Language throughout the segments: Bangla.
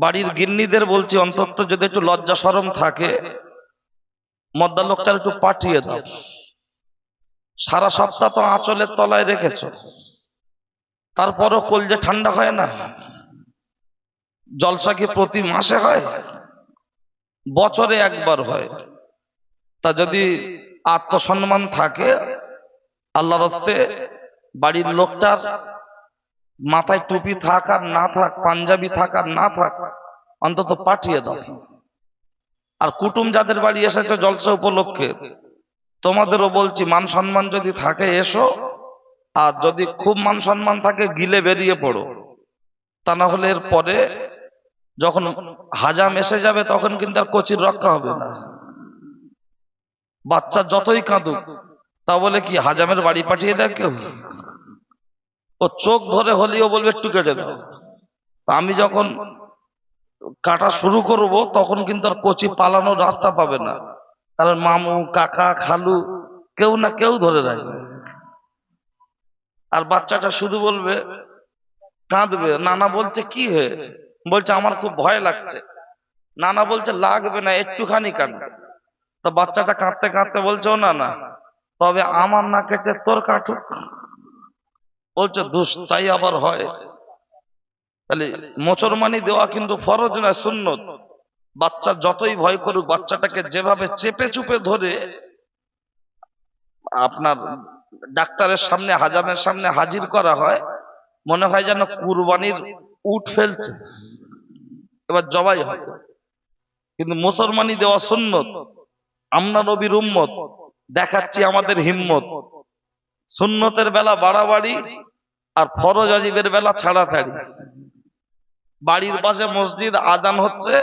বাড়ির গিন্নিদের বলছি, অন্তত যদি একটু লজ্জা শরম থাকে, মদ্দা লোকটার একটু পাঠিয়ে দাও। সারা সপ্তাহ তো আঁচলের তলায় রেখেছ, তারপরও কলজে ঠান্ডা হয় না? জলসা কি প্রতি মাসে হয়? বছরে একবার হয়। তা যদি আত্মসম্মান থাকে, আল্লাহর রাস্তে বাড়ির লোকটার মাথায় টুপি থাক আর না থাক, পাঞ্জাবি থাক আর না থাক, অন্তত পাঠিয়ে দাও। আর কুটুম যাদের বাড়ি এসেছে জলসা উপলক্ষে, তোমাদেরও বলছি, মান সম্মান যদি থাকে এসো, আর যদি খুব মান সম্মান থাকে গিলে বেরিয়ে পড়ো। তা না হলে এর পরে যখন হাজাম এসে যাবে তখন কিন্তু আর কচির রক্ষা হবে না। বাচ্চা যতই কাঁদুক, তা বলে কি হাজামের বাড়ি পাঠিয়ে দেয় কেউ? ও চোখ ধরে হলেও বলবে একটু কেটে দাও। তা আমি যখন কাটা শুরু করব তখন কিন্তু আর কচি পালানোর রাস্তা পাবে না, কারণ মামু কাকা খালু কেউ না কেউ ধরে রাখবে। আর বাচ্চাটা শুধু বলবে, কাঁদবে, নানা বলছে কি হয়ে, বলছে আমার খুব ভয় লাগছে। নানা বলছে লাগবে না, একটুখানি কাটবে। তো বাচ্চাটা কাঁদতে কাঁদতে বলছে, ও না না, তবে আমার না কেটে তোর কাটুক। বলছে দুষ, তাই আবার হয়? তাহলে মোচরমানি দেওয়া কিন্তু ফরজ না, সুন্নত। বাচ্চা যতই ভয় করুক, বাচ্চাটাকে যেভাবে চেপে চুপে ধরে আপনার ডাক্তারের সামনে, হাজামের সামনে হাজির করা হয়, মনে হয় যেন কুরবানির উট ফেলছে, এবার জবাই হয়। কিন্তু মুসলমানি দেওয়া সুন্নত। আমরা নবীর উম্মত, দেখাচ্ছি আমাদের হিম্মত। সুন্নতের বেলা বাড়াবাড়ি আর ফরজ ওয়াজিবের বেলা ছাড়াছাড়ি। বাড়ির পাশে মসজিদ, আজান হচ্ছে,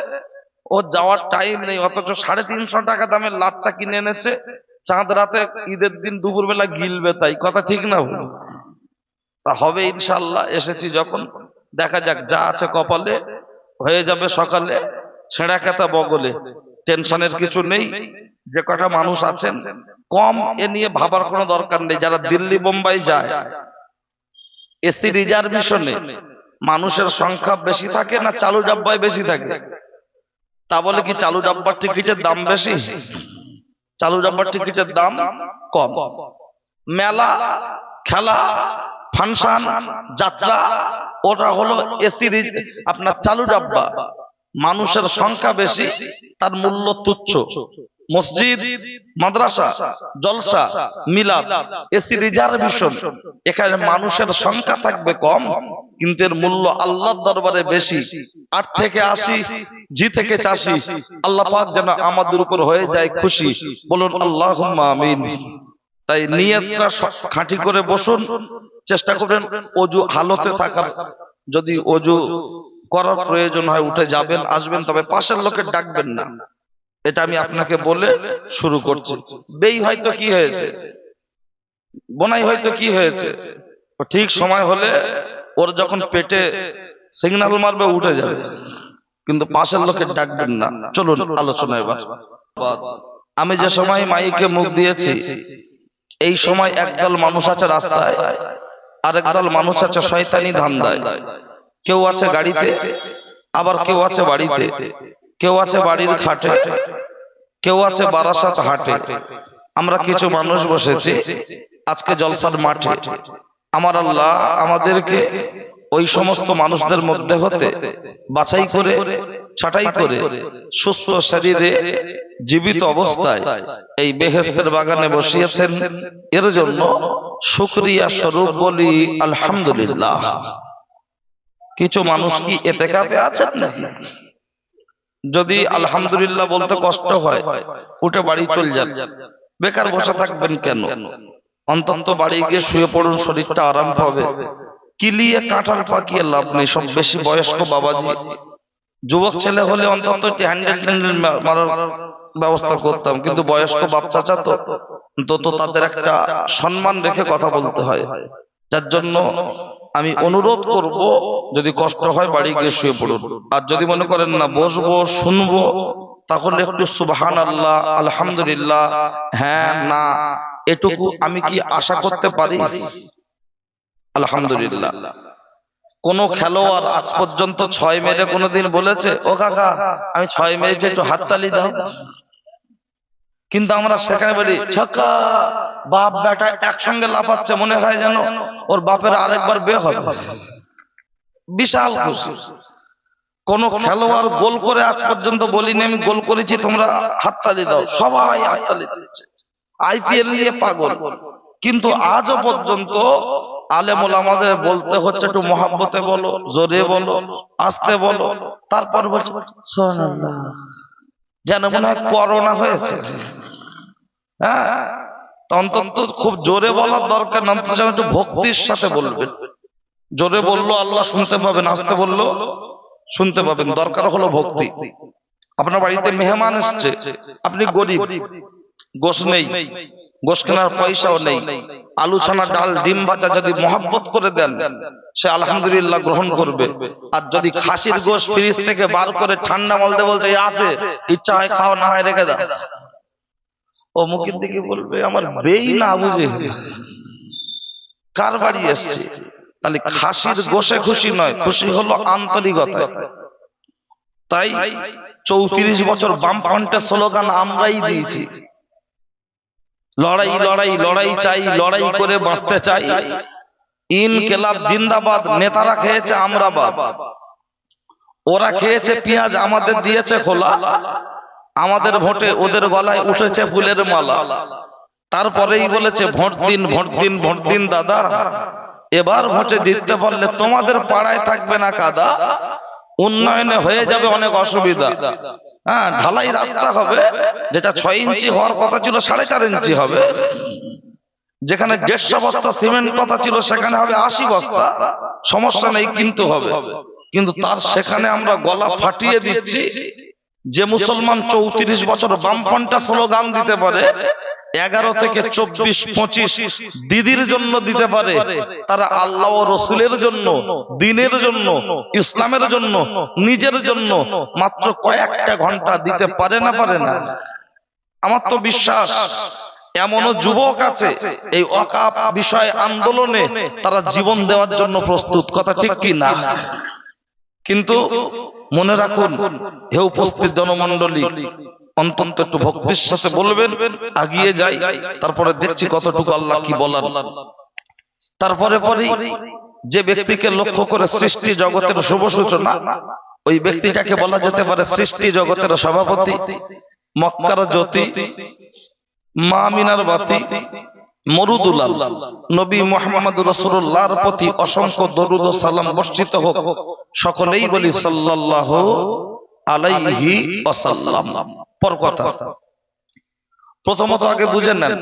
ও যাওয়ার টাইম নেই, অথচ 350 টাকা দামের লাচ্চা কিনে এনেছে, চাঁদ রাতে ঈদের দিন দুপুর বেলা গিলবে। তাই কথা ঠিক না ভুল? তা হবে ইনশাআল্লাহ। এসেছি যখন, দেখা যাক, যা আছে কপালে হয়ে যাবে সকালে, ছেঁড়া কাটা বগলে। টেনশনের কিছু নেই। যে কটা মানুষ আছেন কম, এ নিয়ে ভাবার কোনো দরকার নেই। যারা দিল্লি বোম্বাই যায় এসি রিজার্ভেশনে, মানুষের সংখ্যা বেশি থাকে না চালু ডাব্বায় বেশি থাকে? তা বলে কি চালু ডাব্বার টিকিটের দাম বেশি? চালু ডাব্বার টিকিটের দাম কম। মেলা, খেলা, ফাংশন, যাত্রা, ওটা হলো এসি আপনার চালু ডাব্বা। মানুষের সংখ্যা বেশি, তার মূল্য তুচ্ছ। মসজিদ, মাদ্রাসা, জলসা, মিলাদ, এসি রিজার্ভেশন, এখানে মানুষের সংখ্যা থাকবে কম, কিন্তু এর মূল্য আল্লাহর দরবারে বেশি। 8 থেকে 80, জি থেকে 84। আল্লাহ পাক যেন আমাদের উপর হয়ে যায় খুশি, বলুন আল্লাহুম্মা আমিন। তাই নিয়তটা খাঁটি করে বসুন, চেষ্টা করবেন ওযু হালতে থাকার। যদি ওযু করার প্রয়োজন হয় উঠে যাবেন, আসবেন, তবে পাশের লোকে ডাকবেন না। এটা আমি আপনাকে বলে শুরু করছি। বেই হয়তো কি হয়েছে, বোনাই হয়তো কি হয়েছে, ঠিক সময় হলে ওর যখন পেটে সিগন্যাল মারবে উঠে যাবে, কিন্তু পাশের লোকে ডাকবেন না। চলুন আলোচনা এবার। আমি যে সময় মাইকে মুখ দিয়েছি, এই সময় একদল মানুষ আছে রাস্তায়, আর একদল মানুষ আছে শয়তানি ধান্দায়। কেউ আছে গাড়িতে, আবার কেউ আছে বাড়িতে, কেউ আছে বাড়ির খাটে, কেউ আছে বারাসাত হাটে। আমরা কিছু মানুষ বসেছি আজকে জলসার মাঠে। আমার আল্লাহ আমাদেরকে ওই সমস্ত মানুষদের মধ্যে হতে বাছাই করে, ছাঁটাই করে, সুস্থ শরীরে জীবিত অবস্থায় এই বেহেশতের বাগানে বসিয়েছেন। এর জন্য শুকরিয়া স্বরূপ বলি আলহামদুলিল্লাহ। কিছু মানুষ কি ইতিকাফে আছেন নাকি? যদি আলহামদুলিল্লাহ বলতে কষ্ট হয়, উঠে বাড়ি চলে যান। বেকার বসে থাকবেন কেন? অন্তত বাড়ি গিয়ে শুয়ে পড়ুন, শরীরটা আরাম পাবে। কিলিয়ে কাঁঠাল পাকিয়ে লাভ নেই। সব বেশি বয়স্ক বাবাজি, যুবক ছেলে হলে অন্তত হ্যান্ডেল মারার ব্যবস্থা করতাম, কিন্তু বয়স্ক বাপ চাচা তো তাদের একটা সম্মান রেখে কথা বলতে হয়। যার জন্য আমি অনুরোধ করব, যদি কষ্ট হয় বাড়ি গিয়ে শুয়ে পড়ুন। আর যদি মনে করেন না বসবো শুনবো, তাহলে একটু সুবহানাল্লাহ, আলহামদুলিল্লাহ, হ্যাঁ না এটুকু আমি কি আশা করতে পারি? আলহামদুলিল্লাহ। কোন খেলোয়াড় আজ পর্যন্ত 6 মেরে কোনোদিন বলেছে ও কাকা আমি 6 মেরেছি একটু হাততালি দাও? কিন্তু আমরা সেখানে বলি ছক্কা, বাপ বেটা একসঙ্গে লাফাচ্ছে, মনে হয় যেন ওর বাপের আরেকবার বিয়ে হবে, বিশাল খুশি। কোন খেলোয়াড় গোল করে আজ পর্যন্ত বলিনি আমি গোল করেছি তোমরা হাততালি দাও, সবাই হাততালি দিচ্ছে, আইপিএল নিয়ে পাগল। কিন্তু আজও পর্যন্ত আলেম ওলামাদের বলতে হচ্ছে একটু মহাব্বতে বলো, জোরে বলো, আস্তে বলো, তারপর বলছে সুবহানাল্লাহ, যেন মনে হয় করোনা হয়েছে। হ্যাঁ, অন্তত খুব জোরে বলার দরকার না, অন্তত যেন একটু ভক্তির সাথে বলবেন। জোরে বললো আল্লাহ শুনতে পাবেন, আস্তে বললো শুনতে পাবেন, দরকার হলো ভক্তি। আপনার বাড়িতে মেহমান এসছে, আপনি গরিব, গোশ নেই, গোশ কেনার পয়সাও নেই, আলু ছানা ডাল ডিম ভাজা যদি মহাব্বত করে দেন সে আলহামদুলিল্লাহ গ্রহণ করবে। আর যদি খাসির গোশ ফ্রিজ থেকে বার করে ঠান্ডা বলতে বলতে আছে, ইচ্ছা হয় খাও, না হয় রেখে দাও, ও মুখের দিকে বলবে আমার বেই না বুঝে কার বাড়ি এসছে। তাহলে খাসির গোশে খুশি নয়, খুশি হলো আন্তরিকতায়। তাই 34 বছর বামফ্রন্টের স্লোগান আমরাই দিয়েছি, লড়াই লড়াই লড়াই চাই, লড়াই করে বাঁচতে চাই, ইনকিলাব জিন্দাবাদ। নেতারা খেয়েছে আমরা বাদ, ওরা খেয়েছে পেঁয়াজ, আমাদের দিয়েছে খোলা, আমাদের ভোটে ওদের গলায় উঠেছে ফুলের মালা। তারপরেই বলেছে ভোট দিন ভোট দিন ভোট দিন দাদা, এবার ভোটে জিততে পারলে তোমাদের পাড়ায় থাকবে না কাদা, উন্নয়নে হয়ে যাবে অনেক অসুবিধা। হ্যাঁ, ঢালাই রাস্তা হবে, যেটা 6 ইঞ্চি হওয়ার কথা ছিল 4.5 ইঞ্চি হবে, যেখানে 150 বস্তা সিমেন্ট কথা ছিল সেখানে হবে 80 বস্তা, সমস্যা নেই কিন্তু হবে। কিন্তু তার সেখানে আমরা গলা ফাটিয়ে দিচ্ছি। যে মুসলমান 34 বছর বামফ্রন্টে স্লোগান দিতে পারে, 11 থেকে 24, 25 দিদির জন্য দিতে পারে, তারা আল্লাহ ও রসুলের জন্য, দ্বীনের জন্য, ইসলামের জন্য, নিজের জন্য মাত্র কয়েকটা ঘন্টা দিতে পারে না, পারে না? আমার তো বিশ্বাস এমনও যুবক আছে এই ওয়াকফ বিষয় আন্দোলনে তারা জীবন দেওয়ার জন্য প্রস্তুত, কথা ঠিক কি না? কিন্তু মনে রাখুন হে উপস্থিত জনমণ্ডলী, অন্তত একটু ভক্তির সাথে বলবেন, আগিয়ে যাই, তারপরে দেখছি কতটুকু আল্লাহ কি বলার। তারপরে যে ব্যক্তিকে লক্ষ্য করে সৃষ্টি জগতের শুভ সূচনা, ওই ব্যক্তিটাকে বলা যেতে পারে সৃষ্টি জগতের সভাপতি, মক্কার জ্যোতি, মা আমিনার বাতি, মরুদুলাল নবী মুহাম্মদ রাসূলুল্লাহর প্রতি অসংখ্য দরুদ ও সালাম বর্ষিত হোক। সকলেই বলি সাল্লাল্লাহু আলাইহি ওয়াসাল্লাম। পর কথা, প্রথমত আগে বুঝে নেন,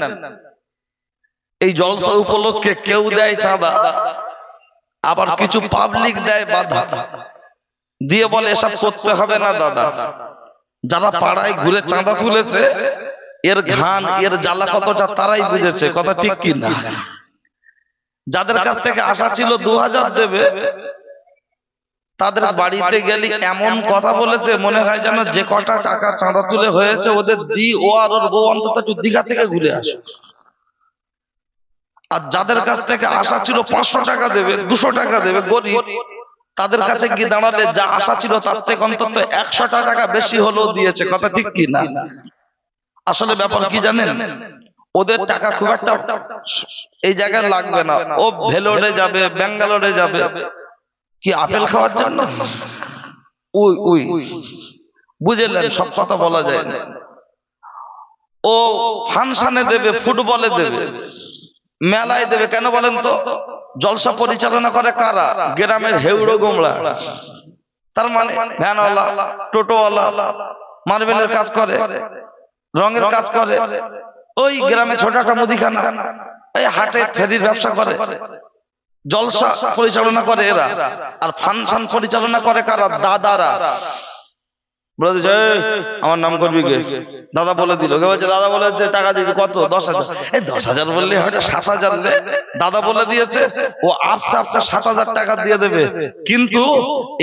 এই জলসা উপলক্ষে কেউ দেয় চাঁদা, আবার কিছু পাবলিক দেয় বাধা, দিয়ে বলে এসব করতে হবে না দাদা। যারা পাড়ায় ঘুরে চাঁদা তুলেছে এর ঘান এর জ্বালা কতটা তারাই বুঝেছে, কথা ঠিক কি না? যাদের কাছ থেকে আশা ছিল 2000 দেবে, তাদের বাড়িতে গেলে এমন কথা বলেছে মনে হয় যেন যে কটা টাকা চাঁদা তুলে হয়েছে ওদের দি ও আর ওর বউ অন্তত একটু দীঘা থেকে ঘুরে আসে। আর যাদের কাছ থেকে আশা ছিল 500 টাকা দেবে, 200 টাকা দেবে, গরিব, তাদের কাছে গিয়ে দাঁড়ালে যা আশা ছিল তার থেকে অন্তত 100 টাকা বেশি হলেও দিয়েছে, কথা ঠিক কি না? আসলে ব্যাপার কি জানেন, ওদের টাকা খুব একটা এই জায়গায় লাগবে না, ও ভেলোরে যাবে, ব্যাঙ্গালোরে যাবে, কি আপেল খাওয়ার জন্য? উই বুঝলেন, সব কথা বলা যায় না। ও ফাংশনে দেবে, ফুটবলে দেবে, মেলায় দেবে, কেন বলেন তো? জলসা পরিচালনা করে কারা? গ্রামের হেউড়ো গোমড়া, তার মানে ভ্যানওয়ালা, টোটোওয়ালা, মার্বেলের কাজ করে, রঙের কাজ করে, ওই গ্রামে ছোট একটা মুদিখানা, এই হাটে ফেরির ব্যবসা করে, জলসা পরিচালনা করে এরা। আর ফাংশন পরিচালনা করে কারা? দাদারা। বলে আমার নাম করবি গে, দাদা বলে দিল, দাদা বলেছে টাকা দিবি কত? 10,000। এই 10,000 বললে হয়তো 7,000 দে, দাদা বলে দিয়েছে, ও আপসে 7,000 টাকা দিয়ে দেবে। কিন্তু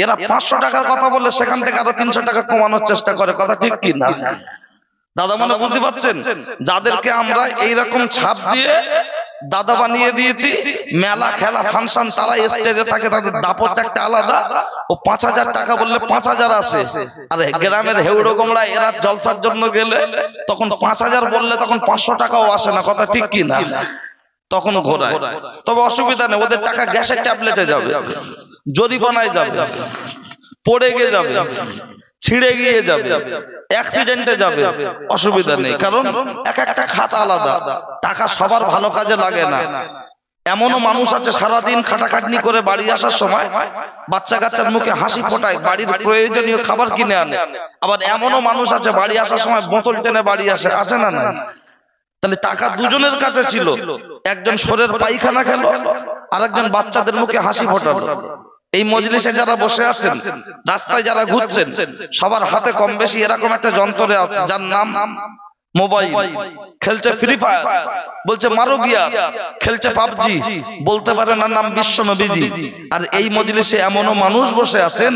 এরা 500 টাকার কথা বললে সেখান থেকে আরো 300 টাকা কমানোর চেষ্টা করে, কথা ঠিক কি না? দাদা মনে বুঝতে পারছেন? যাদেরকে আমরা এইরকম ছাপ দিয়ে দাদা বানিয়ে দিয়েছি, মেলা খেলা ফাংশন তারা স্টেজে থাকে, তাদের দাপট একটা আলাদা। ও 5,000 টাকা বললে 5,000 আসে। আর গ্রামের হেউড়ো গোমরা এরা জলসার জন্য গেলে তখন 5,000 বললে তখন 500 টাকাও আসে না, কথা ঠিক কি না? তখন ঘোরায়। তবে অসুবিধা নেই, ওদের টাকা গ্যাসের ট্যাবলেটে যাবে, জরিমানায় যাবে, পড়ে গিয়ে যাবে, ছিঁড়ে গিয়ে যাবে, অ্যাক্সিডেন্টে যাবে, অসুবিধা নেই। কারণ এক একটা খাত আলাদা, টাকা সবার ভালো কাজে লাগে না। এমনও মানুষ আছে সারাদিন খাটাখাটনি করে বাড়ি আসার সময় বাচ্চা কাচ্চার মুখে হাসি ফোটায়, বাড়ির প্রয়োজনীয় খাবার কিনে আনে। আবার এমনও মানুষ আছে বাড়ি আসার সময় বোতল টেনে বাড়ি আসে, আছে না? না। তাহলে টাকা দুজনের কাছে ছিল, একজন শরীর পায়খানা খেলো, আরেকজন বাচ্চাদের মুখে হাসি ফোটালো। এই মজলিসে যারা বসে আছেন, রাস্তায় যারা ঘুরছেন, সবার হাতে কম বেশি এরকম একটা যন্ত্রে আছে যার নাম মোবাইল। খেলছে ফ্রি ফায়ার, বলছে মারো গিয়া, খেলছে পাবজি, বলতে পারে না নাম বিশ্ব নবীজি। আর এই মজলিসে এমনও মানুষ বসে আছেন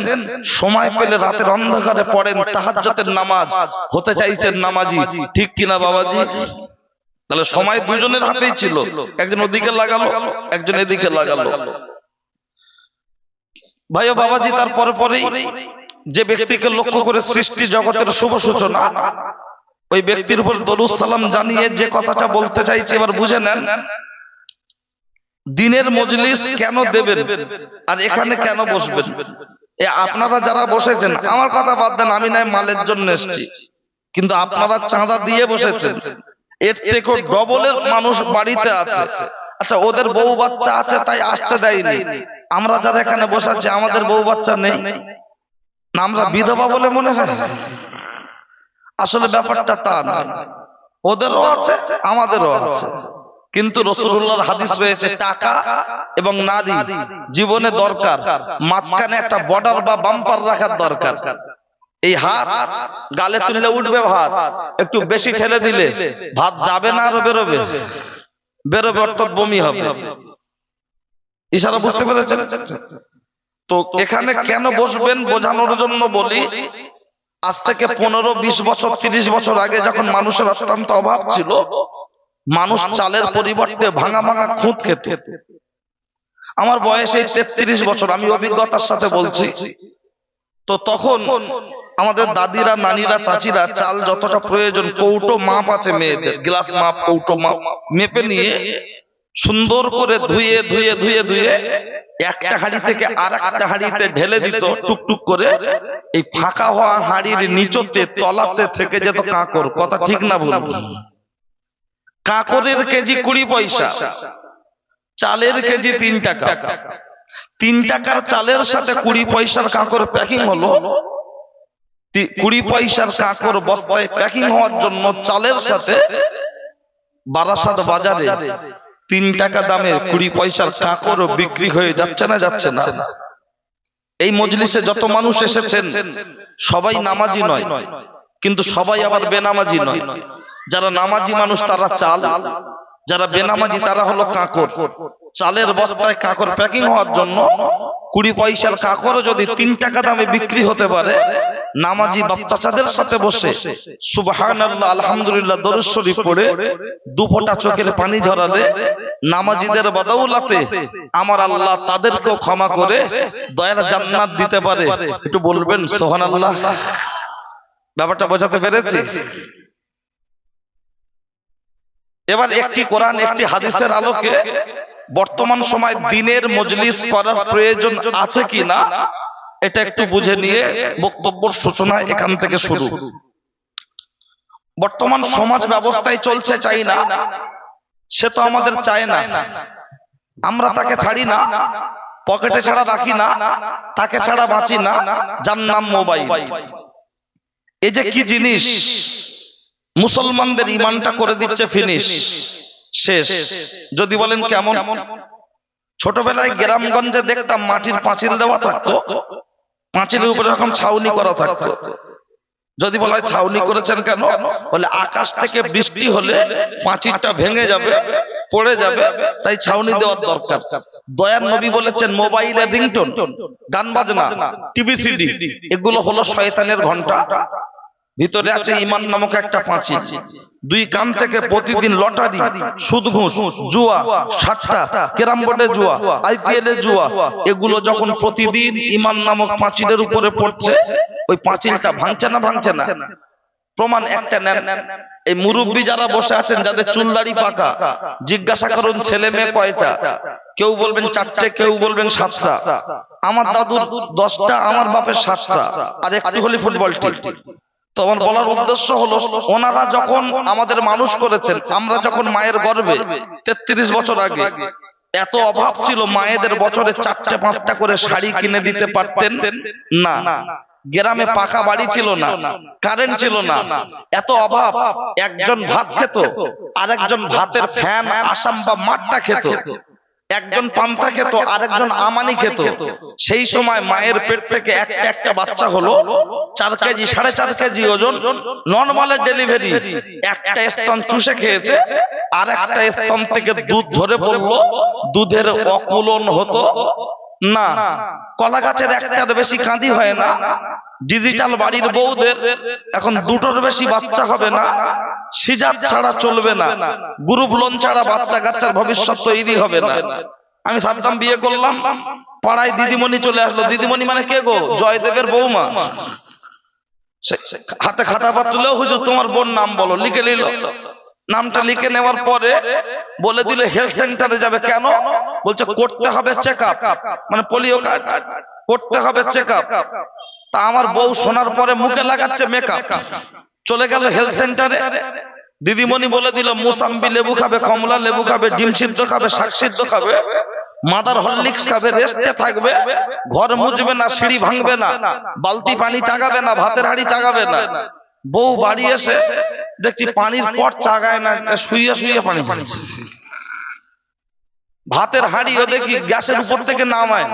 সময় পেলে রাতের অন্ধকারে পড়েন তাহাজ্জুদের নামাজ, হতে চাইছেন নামাজি, ঠিক কিনা বাবাজি? তাহলে সময় দুজনের হাতেই ছিল, একজন ওদিকে লাগালো, একজন এদিকে লাগালো। ভাই ও বাবাজি, তারপরে পরেই যে ব্যক্তিকে লক্ষ্য করে সৃষ্টি জগতের শুভ সূচনা, ওই ব্যক্তির উপর দরুদ সালাম জানিয়ে যে কথাটা বলতে চাইছি এবার বুঝে নেন। দিনের মজলিস কেন দেবেন আর এখানে কেন বসবেন? আপনারা যারা বসেছেন, আমার কথা বাদ দেন, আমি নয় মালের জন্য এসেছি, কিন্তু আপনারা চাঁদা দিয়ে বসেছেন, এর থেকে ডবলের মানুষ বাড়িতে আছে। আচ্ছা, ওদের বউ বাচ্চা আছে তাই আসতে দেয়নি। আমরা যারা এখানে বসে আছি আমাদের বউ বাচ্চা নেই না, আমরা বিধবা বলে মনে হয়? আসলে ব্যাপারটা তা না, ওদেরও আছে আমাদেরও আছে। কিন্তু রাসূলুল্লাহর হাদিস রয়েছে টাকা এবং নারী জীবনে দরকার, মাঝখানে একটা বর্ডার বা বাম্পার রাখার দরকার। এই হাত গালে তুললে উঠবে ভাত, একটু বেশি ঠেলে দিলে ভাত যাবে না, আরো বেরোবে, বেরোবে অর্থাৎ বমি হবে। ইশারা বুঝতে পেরেছেন? তো এখানে কেন বসবেন বোঝানোর জন্য বলি, আজ থেকে 15-20 বছর 30 বছর আগে যখন মানুষের অত্যন্ত অভাব ছিল, মানুষ চালের পরিবর্তে ভাঙা ভাঙা খুঁত খেত। আমার বয়স এই 33 বছর, আমি অভিজ্ঞতার সাথে বলছি। তো তখন আমাদের দাদিরা, নানিরা, চাচিরা চাল যতটা প্রয়োজন, কৌটো মাপ আছে মেয়েদের, গ্লাস মাপ, কৌটো মাপ মেপে নিয়ে সুন্দর করে ধুয়ে ধুয়ে ধুয়ে ধুয়ে একটা হাঁড়ি থেকে আর একটা হাঁড়িতে ঢেলে দিত টুকটুক করে। এই ফাঁকা হওয়া হাঁড়ির নিচতে তলাতে থেকে যেত কাঁকর, কথা ঠিক না ভুল? কাঁকরের কেজি 20 পয়সা, চালের কেজি 3 টাকা। 3 টাকার চালের সাথে 20 পয়সার কাঁকর প্যাকিং হলো। 20 পয়সার কাঁকর বস্তায় প্যাকিং হওয়ার জন্য চালের সাথে বারাসাত বাজারে 3 টাকা দামে 20 পয়সার কাঁকর বিক্রি হয়ে যাচ্ছে না, যাচ্ছে না? এই মজলিসে যত মানুষ এসেছেন সবাই নামাজি নয়, কিন্তু সবাই আবার বেনামাজি নয়। যারা নামাজি মানুষ তারা চাল, যারা বেনামাজি তারা হলো কাঁকর। চালের বস্তায় কাঁকর প্যাকিং হওয়ার জন্য 20 পয়সার কাঁকরও যদি 3 টাকা দামে বিক্রি হতে পারে, নামাজি বাচ্চাদের সাথে বসে সুবহানাল্লাহ আলহামদুলিল্লাহ দরুদ শরীফ পড়ে দুফোঁটা চোখের পানি ঝরালে নামাজিদের বদৌলতে আমার আল্লাহ তাদেরকেও ক্ষমা করে দয়ার জান্নাত দিতে পারে। একটু বলবেন সুবহানাল্লাহ। ব্যাপারটা বোঝাতে পেরেছি? এবার একটি কোরআন একটি হাদিসের আলোকে বর্তমান সময় দিনের মজলিস করার প্রয়োজন আছে কিনা এটা একটু বুঝে নিয়ে বক্তব্যের সূচনা এখান থেকে শুরু। বর্তমান সমাজ ব্যবস্থায় চলছে চাই না, সে তো আমাদের চায় না, আমরা তাকে ছাড়ি না, পকেটে ছাড়া রাখি না, তাকে ছাড়া বাঁচি না, যার নাম মোবাইল। এই যে কি জিনিস, মুসলমানদের ইমানটা করে দিচ্ছে ফিনিশ, শেষ। যদি বলেন কেমন? ছোটবেলায় গ্রামগঞ্জে দেখতাম মাটির পাঁচিল দেওয়া থাকতো, পাঁচিলের উপরে এরকম ছাউনি করা থাকতো। যদি বলা হয় ছাউনি করেছেন কেন, বলে আকাশ থেকে বৃষ্টি হলে পাঁচিলটা ভেঙে যাবে, পড়ে যাবে, তাই ছাউনি দেওয়ার দরকার। দয়ার নবী বলেছেন মোবাইলের রিংটোন, গান বাজনা, টিভি সিডি এগুলো হলো শয়তানের ঘন্টা। ভিতরে আছে ইমান নামক একটা পাঁচিল। দুই কান থেকে প্রতিদিন লটারি, সুদ ঘুষ, জুয়া, সাট্টা, ক্যারাম বোর্ডে জুয়া, আইপিএল এ জুয়া, এগুলো যখন প্রতিদিন ইমান নামক পাঁচিলের উপরে পড়ছে, ওই পাঁচিলটা ভাঙছে না ভাঙছে না? প্রমাণ একটা নেন। এই মুরব্বী যারা বসে আছেন, যাদের চুল দাড়ি পাকা, জিজ্ঞাসা করুন ছেলে মেয়ে কয়টা? কেউ বলবেন 4টে, কেউ বলবেন 7টা। আমার দাদুর 10টা, আমার বাপের 7টা, আর একটু হলি ফুটবল টিম। তো আমার বলার উদ্দেশ্য হলো, ওনারা যখন আমাদের মানুষ করেছেন, আমরা যখন মায়ের গর্ভে 33 বছর আগে, এত অভাব ছিল, মায়েদের বছরে 4টে 5টা করে শাড়ি কিনে দিতে পারতেন না। গ্রামে পাকা বাড়ি ছিল না, কারেন্ট ছিল না, এত অভাব। একজন ভাত খেত, আরেকজন ভাতের ফ্যান, আসাম বা মাঠটা খেত। একজন পান্তা খেত, আরেকজন আমানি খেত। সেই সময় মায়ের পেট থেকে একটা একটা বাচ্চা হলো 4 কেজি 4.5 কেজি ওজন, নরমালের ডেলিভারি। একটা স্তন চুষে খেয়েছে, আর একটা স্তন থেকে দুধ ঝরে পড়লো, দুধের অকুলন হতো না। কলা গাছের একটার বেশি কাঁদি হয় না। ডিজিটাল বাড়ির বউদের এখন 2টোর বেশি বাচ্চা হবে না। সিজার ছাড়া চলবে না, গ্রুপ লোন ছাড়া বাচ্চা কাচ্চার ভবিষ্যৎ তৈরি হবে না। আমি সাদ্দাম বিয়ে করলাম, পাড়ায় দিদিমণি চলে আসলো। দিদিমণি মানে কে গো? জয়দেবের বৌমা। হাতে খাতা পাত তুলেও, হুজুর তোমার বোন নাম বলো, লিখে নিল। নামটা লিখে নেওয়ার পরে বলে দিলে হেলথ সেন্টারে যাবে। কেন? বলছে করতে হবে চেকআপ, মানে পোলিও কার্ড করতে হবে চেকআপ। তা আমার বউ শোনার পরে মুখে লাগাচ্ছে মেকআপ। চলে গেল হেলথ সেন্টারে। দিদিমণি বলে দিল মুসাম্বি লেবু খাবে, কমলা লেবু খাবে, ডিম সিদ্ধ খাবে, শাক সিদ্ধ খাবে, মাদার হরলিক্স খাবে, রেস্টে থাকবে, ঘর মুছবে না, সিঁড়ি ভাঙবে না, বালতি পানি চাগাবে না, ভাতের হাঁড়ি চাগাবে না। বউ বাড়ি এসে দেখছি পানির পট চাগায় না, শুইয়ে শুইয়ে পানি পাচ্ছে। ভাতের হাঁড়িও দেখি গ্যাসের উপর থেকে নামায়,